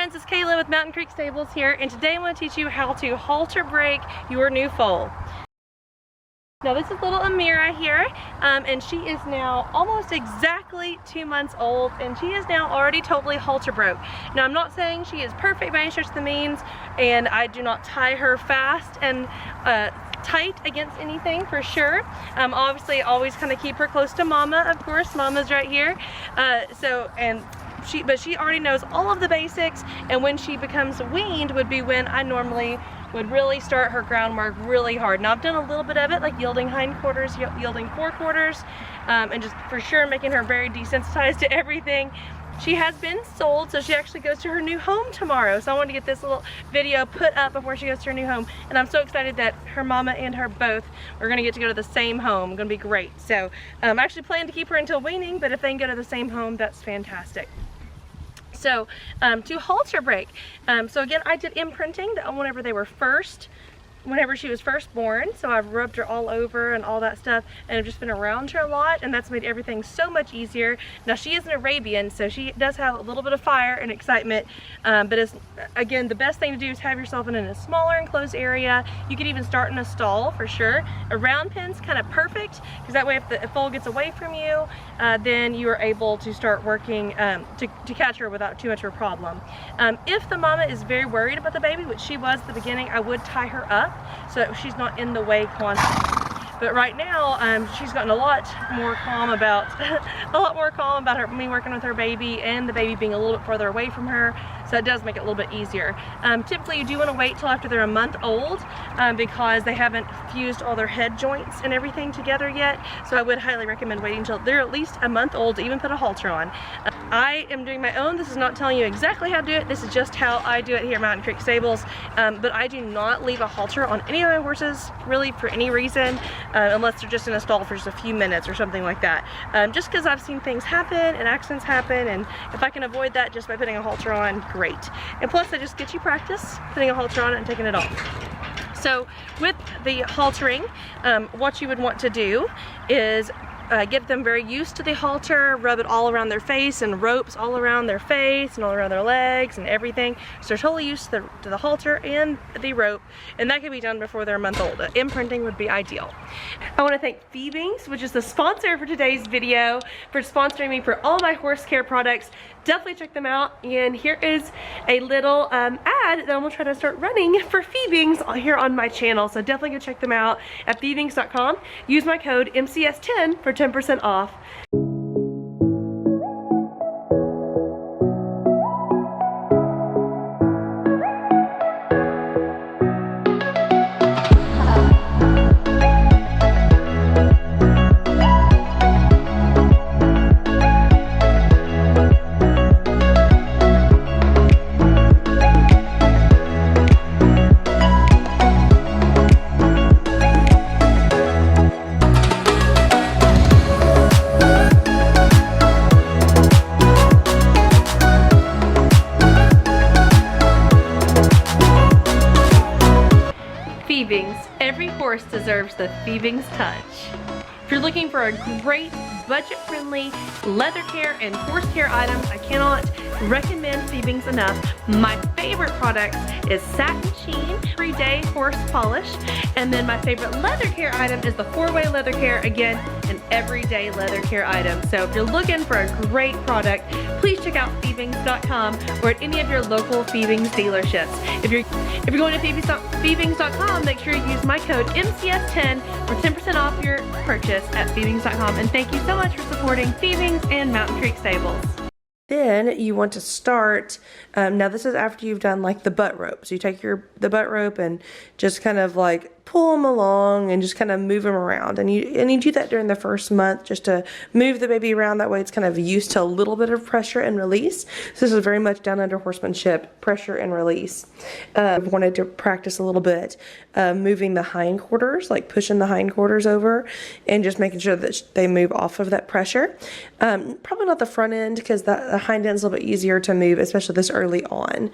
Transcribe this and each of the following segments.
friends, it's Kayla with Mountain Creek Stables here, and today I'm going to teach you how to halter break your new foal. Now this is little Amira here, and she is now almost exactly 2 months old, and she is now already totally halter broke. Now I'm not saying she is perfect by any stretch of the means, and I do not tie her fast and tight against anything for sure. Obviously always kind of keep her close to mama, of course. Mama's right here. But she already knows all of the basics, and when she becomes weaned would be when I normally would really start her groundwork really hard. Now I've done a little bit of it, like yielding hindquarters, yielding forequarters, and just for sure making her very desensitized to everything. She has been sold, so she actually goes to her new home tomorrow. So I wanted to get this little video put up before she goes to her new home. And I'm so excited that her mama and her both are gonna get to go to the same home. It's gonna be great. So I actually plan to keep her until weaning, but if they can go to the same home, that's fantastic. So to halter break, so again, I did imprinting whenever she was first born, so I've rubbed her all over and all that stuff, and I've just been around her a lot, and that's made everything so much easier. Now she is an Arabian, so she does have a little bit of fire and excitement, but it's, again, the best thing to do is have yourself in a smaller enclosed area. You could even start in a stall for sure. A round pen's kind of perfect, because that way if the foal gets away from you, then you are able to start working to catch her without too much of a problem. If the mama is very worried about the baby, which she was at the beginning, I would tie her up so that she's not in the way constantly. But right now, she's gotten a lot more calm about me working with her baby, and the baby being a little bit further away from her, so it does make it a little bit easier. Typically you do want to wait till after they're a month old, because they haven't fused all their head joints and everything together yet, so I would highly recommend waiting until they're at least a month old to even put a halter on. I am doing my own. This is not telling you exactly how to do it. This is just how I do it here at Mountain Creek Stables, but I do not leave a halter on any of my horses really for any reason, unless they're just in a stall for just a few minutes or something like that. Just because I've seen things happen and accidents happen, and if I can avoid that just by putting a halter on, great. And plus I just get you practice putting a halter on it and taking it off. So with the haltering, what you would want to do is get them very used to the halter, rub it all around their face, and ropes all around their face and all around their legs and everything, so they're totally used to the halter and the rope, and that can be done before they're a month old. Imprinting would be ideal. I want to thank Feebings, which is the sponsor for today's video, for sponsoring me for all my horse care products. Definitely check them out, and here is a little ad that I'm gonna try to start running for Feebings here on my channel, so definitely go check them out at feebings.com. Use my code MCS10 for 10% off. Feebings. Every horse deserves the Feebings touch. If you're looking for a great budget-friendly leather care and horse care item, I cannot recommend Feebings enough. My favorite product is Satin Sheen Everyday Horse Polish, and then my favorite leather care item is the 4-way leather care, again, an everyday leather care item. So if you're looking for a great product, please check out feebings.com or at any of your local Feebings dealerships. If you're going to feebings.com, make sure you use my code MCS10 for 10% off your purchase at feebings.com. And thank you so much for supporting Feebings and Mountain Creek Stables. Then you want to start, now this is after you've done like the butt rope. So you take the butt rope and just kind of like pull them along and just kind of move them around. And you do that during the first month just to move the baby around. That way it's kind of used to a little bit of pressure and release. So this is very much down under horsemanship, pressure and release. I've wanted to practice a little bit moving the hindquarters, like pushing the hindquarters over and just making sure that they move off of that pressure. Probably not the front end, because the hind end is a little bit easier to move, especially this early on.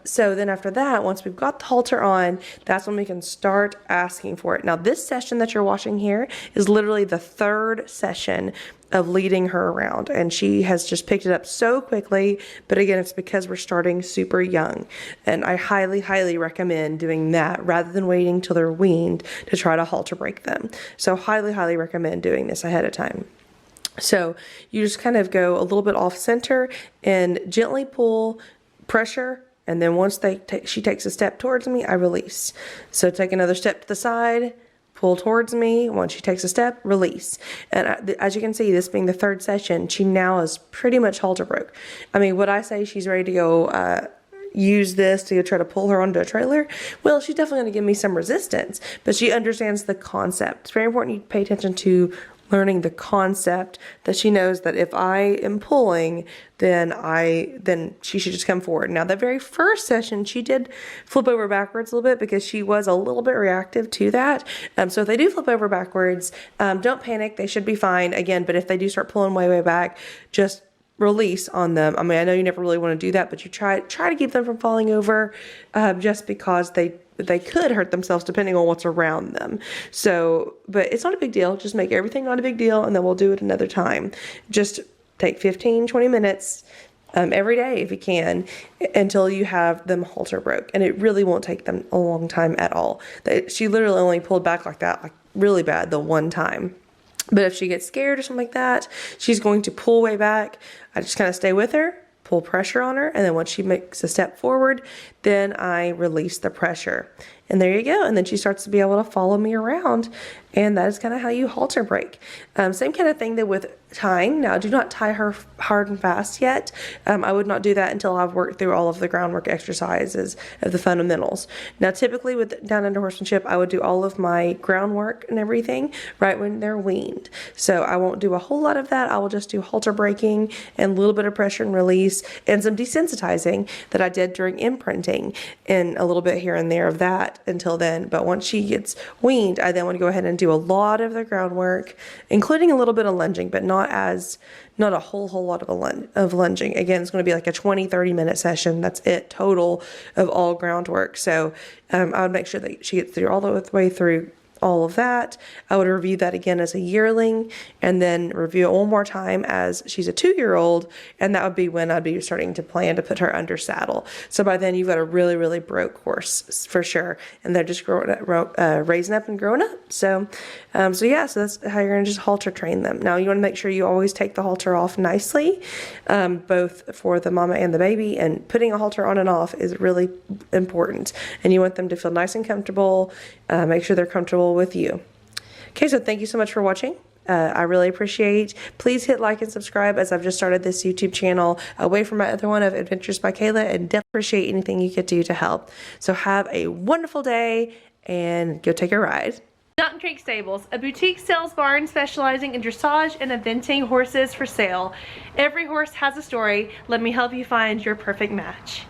So then after that, once we've got the halter on, that's when we can start asking for it. Now this session that you're watching here is literally the third session of leading her around, and she has just picked it up so quickly. But again, it's because we're starting super young, and I highly recommend doing that rather than waiting till they're weaned to try to halter break them. So highly recommend doing this ahead of time. So you just kind of go a little bit off center and gently pull, pressure, and then once she takes a step towards me, I release. So take another step to the side, pull towards me. Once she takes a step, release. And as you can see, this being the third session, she now is pretty much halter broke. I mean, would I say she's ready to go use this to try to pull her onto a trailer? Well, she's definitely going to give me some resistance, but she understands the concept. It's very important you pay attention to learning the concept, that she knows that if I am pulling, then she should just come forward. Now, the very first session, she did flip over backwards a little bit because she was a little bit reactive to that. So if they do flip over backwards, don't panic. They should be fine again. But if they do start pulling way back, just release on them. I mean, I know you never really want to do that, but you try to keep them from falling over, just because they could hurt themselves depending on what's around them. So, but it's not a big deal. Just make everything not a big deal, and then we'll do it another time. Just take 15-20 minutes every day if you can, until you have them halter broke. And it really won't take them a long time at all. She literally only pulled back like that, like really bad, the one time. But if she gets scared or something like that, she's going to pull way back. I just kind of stay with her, pull pressure on her, and then once she makes a step forward, then I release the pressure. And there you go. And then she starts to be able to follow me around. And that is kind of how you halter break. Same kind of thing that with tying. Now, do not tie her hard and fast yet. I would not do that until I've worked through all of the groundwork exercises of the fundamentals. Now, typically with down under horsemanship, I would do all of my groundwork and everything right when they're weaned. So I won't do a whole lot of that. I will just do halter breaking and a little bit of pressure and release and some desensitizing that I did during imprinting, and a little bit here and there of that until then. But once she gets weaned, I then want to go ahead and do a lot of the groundwork, including a little bit of lunging, but not a whole lot of lunging. Again, it's going to be like a 20-30 minute session. That's it total of all groundwork. So I would make sure that she gets through all the way through all of that. I would review that again as a yearling, and then review it one more time as she's a 2-year-old, and that would be when I'd be starting to plan to put her under saddle. So by then you've got a really broke horse for sure, and they're just raising up and growing up. So yeah, so that's how you're going to just halter train them. Now you want to make sure you always take the halter off nicely, both for the mama and the baby, and putting a halter on and off is really important, and you want them to feel nice and comfortable. Make sure they're comfortable with you. Okay, so thank you so much for watching. I really appreciate. Please hit like and subscribe, as I've just started this YouTube channel away from my other one of Adventures by Kayla, and definitely appreciate anything you could do to help. So have a wonderful day and go take a ride. Mountain Creek Stables, a boutique sales barn specializing in dressage and eventing horses for sale. Every horse has a story. Let me help you find your perfect match.